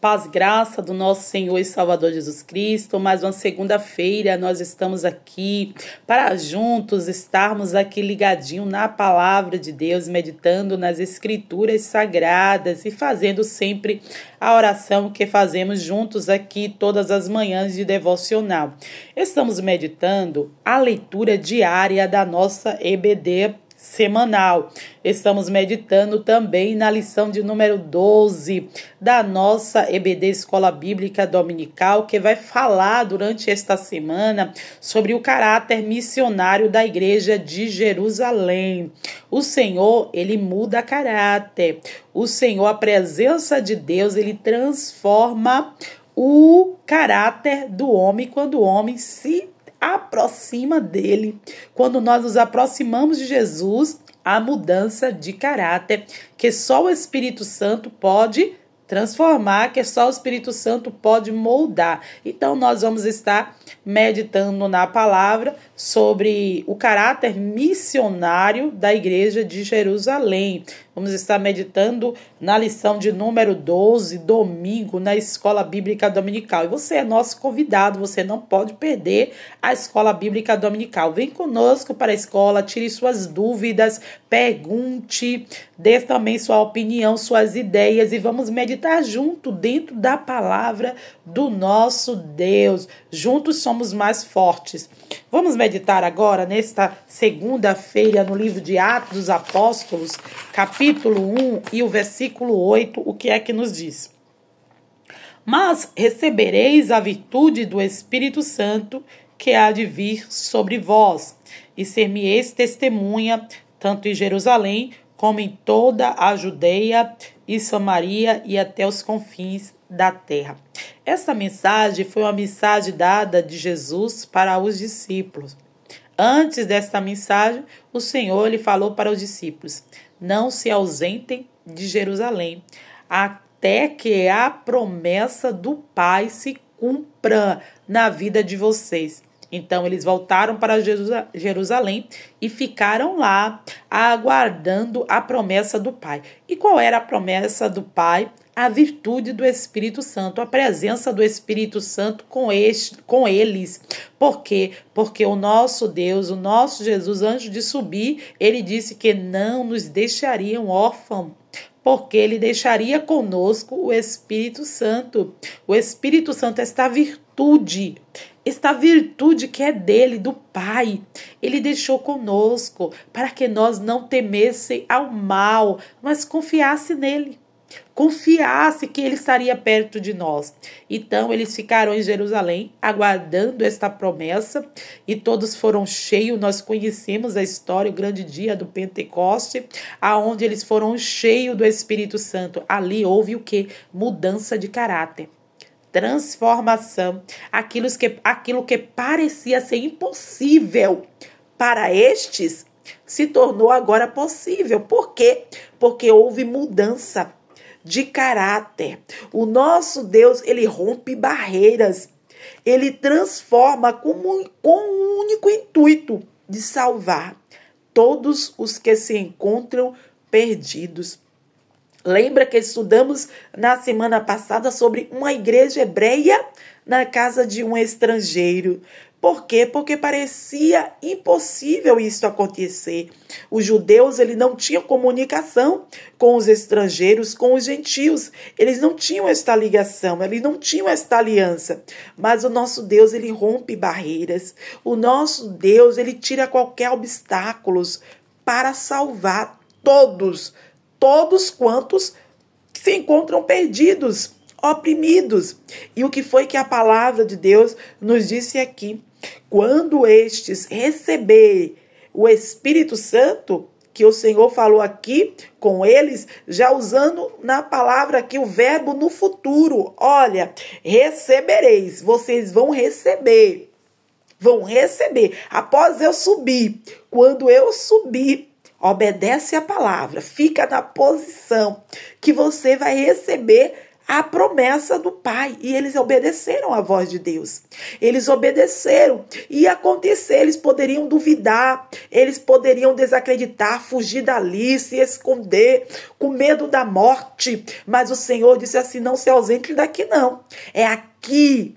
Paz, graça do nosso Senhor e Salvador Jesus Cristo. Mais uma segunda-feira nós estamos aqui para juntos estarmos aqui ligadinho na palavra de Deus, meditando nas escrituras sagradas e fazendo sempre a oração que fazemos juntos aqui todas as manhãs de devocional. Estamos meditando a leitura diária da nossa EBD semanal. Estamos meditando também na lição de número 12 da nossa EBD Escola Bíblica Dominical, que vai falar durante esta semana sobre o caráter missionário da Igreja de Jerusalém. O Senhor, ele muda caráter. O Senhor, a presença de Deus, ele transforma o caráter do homem quando o homem se aproxima dele. Quando nós nos aproximamos de Jesus, a mudança de caráter que só o Espírito Santo pode transformar, que só o Espírito Santo pode moldar. Então nós vamos estar meditando na palavra sobre o caráter missionário da Igreja de Jerusalém. Vamos estar meditando na lição de número 12, domingo, na Escola Bíblica Dominical. E você é nosso convidado, você não pode perder a Escola Bíblica Dominical. Vem conosco para a escola, tire suas dúvidas, pergunte, dê também sua opinião, suas ideias e vamos meditar junto dentro da palavra do nosso Deus. Juntos somos mais fortes. Vamos meditar agora nesta segunda-feira no livro de Atos dos Apóstolos, capítulo 1 e o versículo 8, o que é que nos diz? Mas recebereis a virtude do Espírito Santo que há de vir sobre vós, e ser-me-eis testemunha, tanto em Jerusalém como em toda a Judeia e Samaria e até os confins da terra. Essa mensagem foi uma mensagem dada de Jesus para os discípulos. Antes desta mensagem, o Senhor lhe falou para os discípulos: não se ausentem de Jerusalém, até que a promessa do Pai se cumpra na vida de vocês. Então eles voltaram para Jerusalém e ficaram lá aguardando a promessa do Pai. E qual era a promessa do Pai? A virtude do Espírito Santo, a presença do Espírito Santo com eles. Por quê? Porque o nosso Deus, o nosso Jesus, antes de subir, ele disse que não nos deixariam órfãos, porque ele deixaria conosco o Espírito Santo. O Espírito Santo, esta virtude que é dele, do Pai, ele deixou conosco para que nós não temessem ao mal, mas confiasse nele. Confiasse que ele estaria perto de nós. Então eles ficaram em Jerusalém aguardando esta promessa e todos foram cheios. Nós conhecemos a história, o grande dia do Pentecoste, aonde eles foram cheios do Espírito Santo. Ali houve o que? Mudança de caráter, transformação. Aquilo que parecia ser impossível para estes se tornou agora possível. Por quê? Porque houve mudança de caráter. O nosso Deus, ele rompe barreiras. Ele transforma com um único intuito de salvar todos os que se encontram perdidos. Lembra que estudamos na semana passada sobre uma igreja hebreia na casa de um estrangeiro. Por quê? Porque parecia impossível isso acontecer. Os judeus, eles não tinham comunicação com os estrangeiros, com os gentios. Eles não tinham esta ligação, eles não tinham esta aliança. Mas o nosso Deus, ele rompe barreiras. O nosso Deus, ele tira qualquer obstáculo para salvar todos quantos se encontram perdidos, oprimidos. E o que foi que a palavra de Deus nos disse aqui? Quando estes receber o Espírito Santo, que o Senhor falou aqui com eles, já usando na palavra aqui o verbo no futuro. Olha, recebereis, vocês vão receber. Vão receber. Após eu subir, quando eu subir, obedece a palavra, fica na posição que você vai receber a promessa do Pai. E eles obedeceram à voz de Deus. Eles obedeceram. Ia acontecer, eles poderiam duvidar, eles poderiam desacreditar, fugir dali, se esconder, com medo da morte. Mas o Senhor disse assim, não se ausente daqui não. É aqui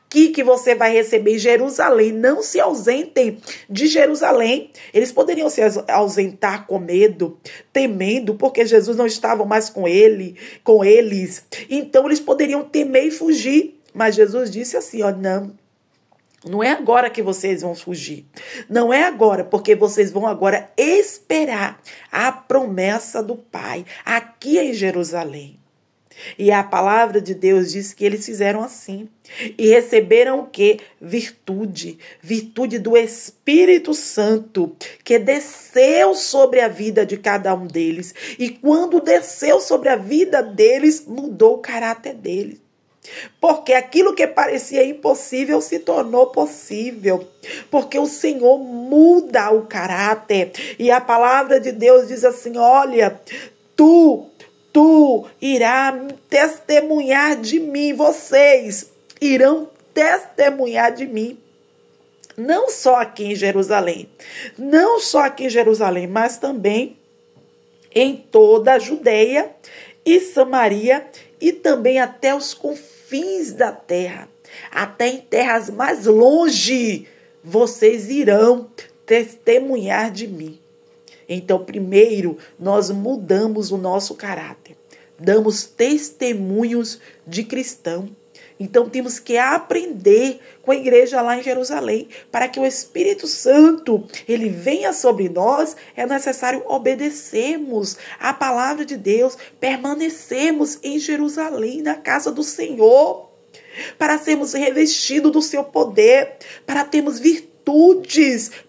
que você vai receber em Jerusalém. Não se ausentem de Jerusalém. Eles poderiam se ausentar com medo, temendo, porque Jesus não estava mais com eles. Então eles poderiam temer e fugir. Mas Jesus disse assim, não é agora que vocês vão fugir. Não é agora, porque vocês vão agora esperar a promessa do Pai aqui em Jerusalém. E a palavra de Deus diz que eles fizeram assim. E receberam o quê? Virtude. Virtude do Espírito Santo, que desceu sobre a vida de cada um deles. E quando desceu sobre a vida deles, mudou o caráter deles. Porque aquilo que parecia impossível se tornou possível. Porque o Senhor muda o caráter. E a palavra de Deus diz assim, olha, tu irá testemunhar de mim, vocês irão testemunhar de mim. Não só aqui em Jerusalém, mas também em toda a Judéia e Samaria e também até os confins da terra, até em terras mais longe, vocês irão testemunhar de mim. Então, primeiro, nós mudamos o nosso caráter. Damos testemunhos de cristão. Então, temos que aprender com a igreja lá em Jerusalém. Para que o Espírito Santo, ele venha sobre nós, é necessário obedecermos a palavra de Deus, permanecermos em Jerusalém, na casa do Senhor, para sermos revestidos do seu poder, para termos virtudes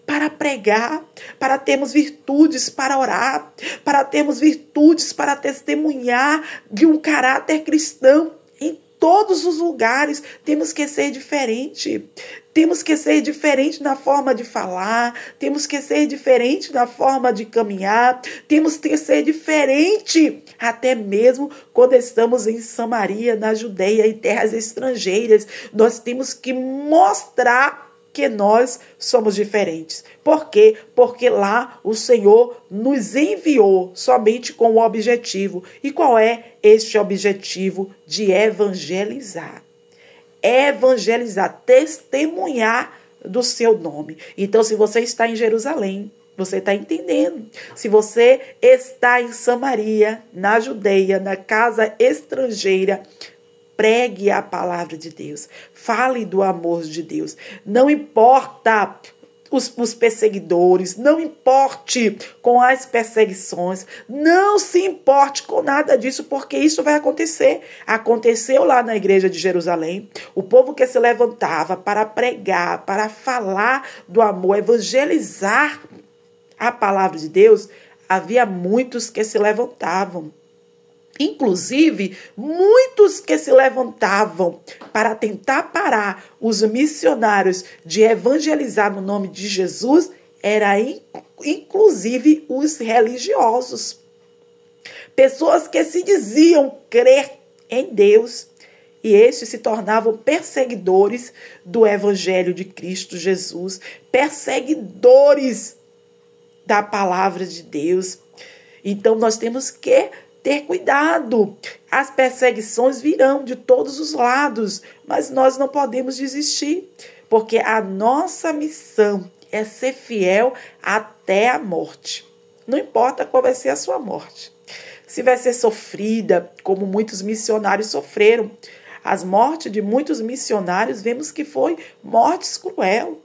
para pregar, para termos virtudes para orar, para termos virtudes para testemunhar de um caráter cristão. Em todos os lugares temos que ser diferente. Temos que ser diferente na forma de falar, temos que ser diferente na forma de caminhar, temos que ser diferente até mesmo quando estamos em Samaria, na Judéia, em terras estrangeiras. Nós temos que mostrar que nós somos diferentes. Por quê? Porque lá o Senhor nos enviou somente com o objetivo. E qual é este objetivo? De evangelizar. Evangelizar, testemunhar do seu nome. Então, se você está em Jerusalém, você está entendendo. Se você está em Samaria, na Judéia, na casa estrangeira, pregue a palavra de Deus. Fale do amor de Deus. Não importa os perseguidores, não importe com as perseguições, não se importe com nada disso, porque isso vai acontecer. Aconteceu lá na igreja de Jerusalém. O povo que se levantava para pregar, para falar do amor, evangelizar a palavra de Deus, havia muitos que se levantavam. Inclusive, muitos que se levantavam para tentar parar os missionários de evangelizar no nome de Jesus, eram inclusive os religiosos. Pessoas que se diziam crer em Deus, e estes se tornavam perseguidores do evangelho de Cristo Jesus, perseguidores da palavra de Deus. Então, nós temos que ter cuidado. As perseguições virão de todos os lados, mas nós não podemos desistir, porque a nossa missão é ser fiel até a morte. Não importa qual vai ser a sua morte. Se vai ser sofrida, como muitos missionários sofreram. As mortes de muitos missionários, vemos que foi mortes cruel.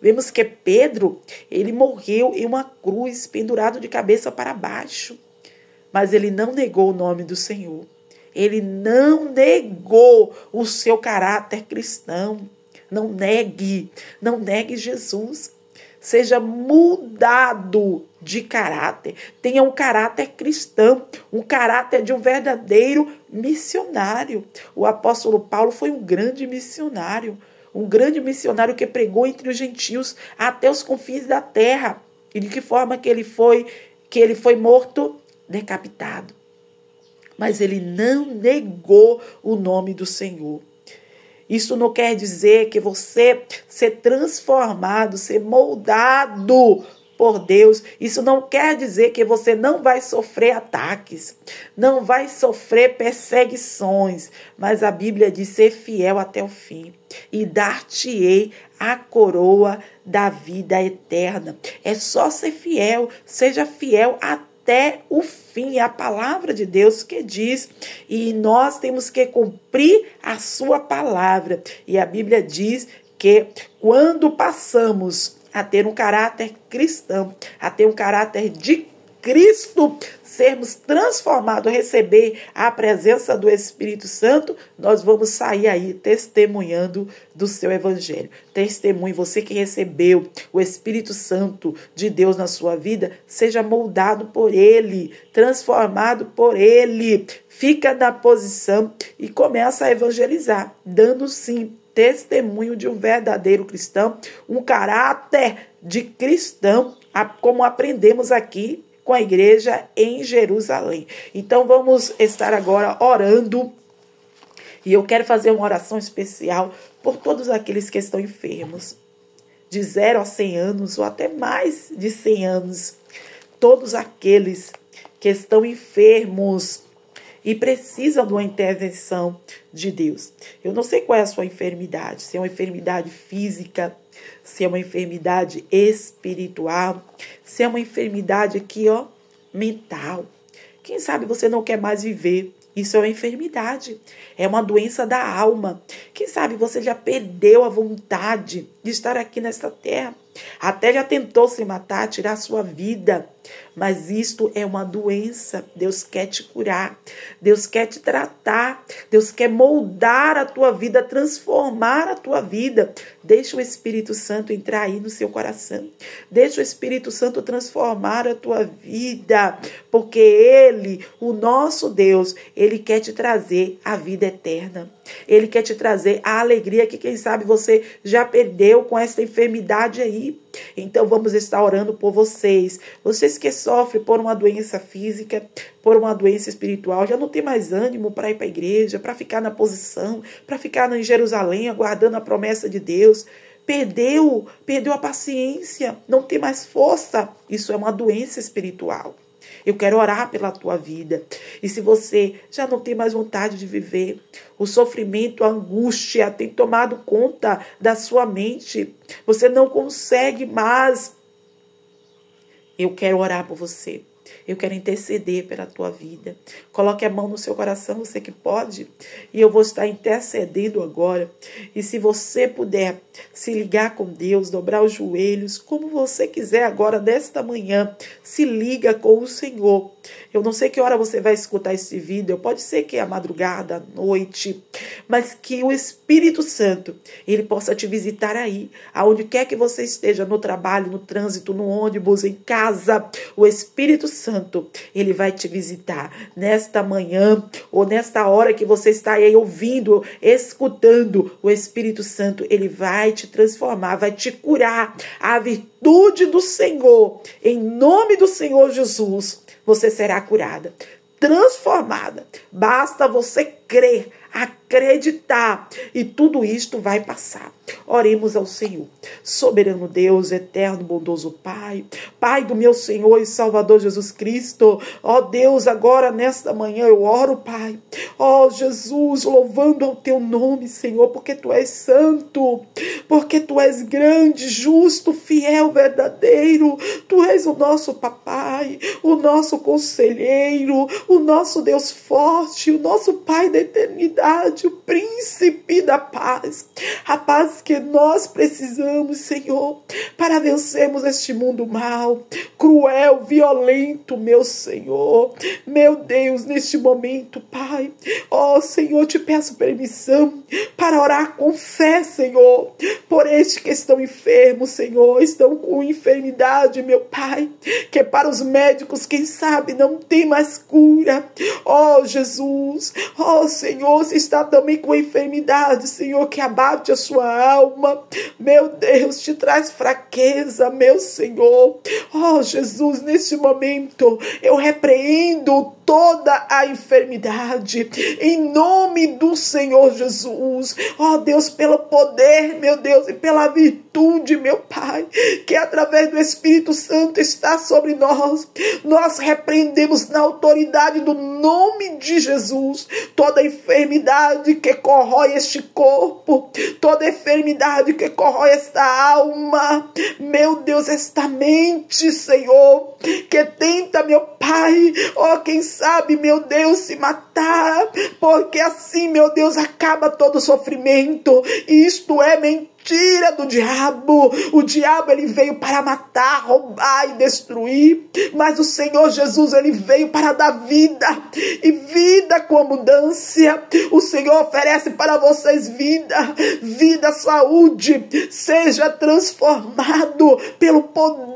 Vemos que Pedro, ele morreu em uma cruz, pendurado de cabeça para baixo. Mas ele não negou o nome do Senhor. Ele não negou o seu caráter cristão. Não negue Jesus. Seja mudado de caráter. Tenha um caráter cristão, um caráter de um verdadeiro missionário. O apóstolo Paulo foi um grande missionário que pregou entre os gentios até os confins da terra. E de que forma que ele foi morto? Decapitado. mas ele não negou o nome do Senhor. Isso não quer dizer que você ser transformado, ser moldado por Deus. Isso não quer dizer que você não vai sofrer ataques, não vai sofrer perseguições. Mas a Bíblia diz: ser fiel até o fim, e dar-te-ei a coroa da vida eterna. É só ser fiel, seja fiel até o fim. É a palavra de Deus que diz, e nós temos que cumprir a sua palavra. E a Bíblia diz que quando passamos a ter um caráter cristão, a ter um caráter de Cristo, sermos transformados, receber a presença do Espírito Santo, nós vamos sair aí testemunhando do seu evangelho. Testemunhe, você que recebeu o Espírito Santo de Deus na sua vida, seja moldado por Ele, transformado por Ele. Fica na posição e começa a evangelizar, dando sim testemunho de um verdadeiro cristão, um caráter de cristão, como aprendemos aqui com a igreja em Jerusalém. Então vamos estar agora orando, e eu quero fazer uma oração especial por todos aqueles que estão enfermos, de 0 a 100 anos ou até mais de 100 anos, todos aqueles que estão enfermos e precisam de uma intervenção de Deus. Eu não sei qual é a sua enfermidade, se é uma enfermidade física, se é uma enfermidade espiritual, se é uma enfermidade aqui, mental. Quem sabe você não quer mais viver. Isso é uma enfermidade, é uma doença da alma. Quem sabe você já perdeu a vontade de estar aqui nesta terra. Até já tentou se matar, tirar a sua vida. Mas isto é uma doença. Deus quer te curar. Deus quer te tratar. Deus quer moldar a tua vida, transformar a tua vida. Deixa o Espírito Santo entrar aí no seu coração. Deixa o Espírito Santo transformar a tua vida. Porque Ele, o nosso Deus, Ele quer te trazer a vida eterna. Ele quer te trazer a alegria que, quem sabe, você já perdeu com essa enfermidade aí. Então vamos estar orando por vocês. Vocês que sofrem por uma doença física, por uma doença espiritual, já não tem mais ânimo para ir para a igreja, para ficar na posição, para ficar em Jerusalém aguardando a promessa de Deus. Perdeu a paciência, não tem mais força. Isso é uma doença espiritual. Eu quero orar pela tua vida. E se você já não tem mais vontade de viver, o sofrimento, a angústia tem tomado conta da sua mente, você não consegue mais, eu quero orar por você. Eu quero interceder pela tua vida. Coloque a mão no seu coração, você que pode. E eu vou estar intercedendo agora. E se você puder se ligar com Deus, dobrar os joelhos, como você quiser agora, nesta manhã, se liga com o Senhor. Eu não sei que hora você vai escutar esse vídeo. Pode ser que é a madrugada, à noite. Mas que o Espírito Santo, Ele possa te visitar aí. Aonde quer que você esteja, no trabalho, no trânsito, no ônibus, em casa. O Espírito Santo, Ele vai te visitar nesta manhã ou nesta hora que você está aí ouvindo, escutando. O Espírito Santo, Ele vai te transformar, vai te curar. A virtude do Senhor, em nome do Senhor Jesus, você será curada, transformada. Basta você crer, acreditar, e tudo isto vai passar. Oremos ao Senhor. Soberano Deus, eterno, bondoso Pai, Pai do meu Senhor e Salvador Jesus Cristo, ó Deus, agora nesta manhã eu oro, Pai, ó Jesus, louvando ao teu nome, Senhor, porque tu és santo, porque tu és grande, justo, fiel, verdadeiro. Tu és o nosso papai, o nosso conselheiro, o nosso Deus forte, o nosso Pai da eternidade, o príncipe da paz, a paz que nós precisamos, Senhor, para vencermos este mundo mau, cruel, violento, meu Senhor. Meu Deus, neste momento, Pai, Oh, Senhor, te peço permissão para orar com fé, Senhor, por estes que estão enfermos, Senhor, estão com enfermidade, meu Pai, que para os médicos, quem sabe, não tem mais cura. Oh, Jesus, oh, Senhor, se está também com enfermidade, Senhor, que abate a sua alma, meu Deus, te traz fraqueza, meu Senhor. Oh, Jesus, neste momento, eu repreendo toda a enfermidade, em nome do Senhor Jesus. Oh, Deus, pelo poder, meu Deus, e pela virtude, meu Pai, que através do Espírito Santo está sobre nós, nós repreendemos na autoridade do nome de Jesus toda enfermidade que corrói este corpo, toda enfermidade que corrói esta alma, meu Deus, esta mente, Senhor, que tenta, meu Pai, oh, quem sabe, meu Deus, se matar, porque assim, meu Deus, acaba todo o sofrimento. Isto é mentira do diabo. O diabo, ele veio para matar, roubar e destruir, mas o Senhor Jesus, ele veio para dar vida, e vida com abundância. O Senhor oferece para vocês vida, saúde. Seja transformado pelo poder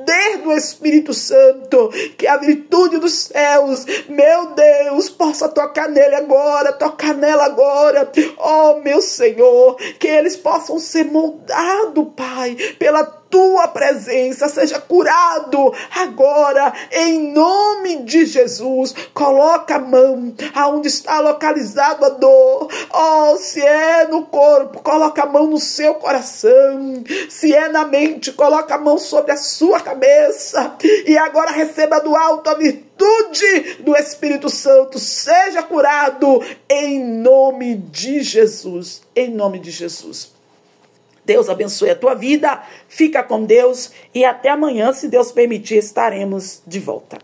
do Espírito Santo, que a virtude dos céus, meu Deus, possa tocar nele agora, tocar nela agora. Oh, meu Senhor, que eles possam ser moldados, Pai, pela tua presença, seja curado agora, em nome de Jesus. Coloca a mão aonde está localizado a dor. Oh, se é no corpo, coloca a mão no seu coração. Se é na mente, coloca a mão sobre a sua cabeça. E agora receba do alto a virtude do Espírito Santo. Seja curado em nome de Jesus. Em nome de Jesus. Deus abençoe a tua vida, fica com Deus e até amanhã, se Deus permitir, estaremos de volta.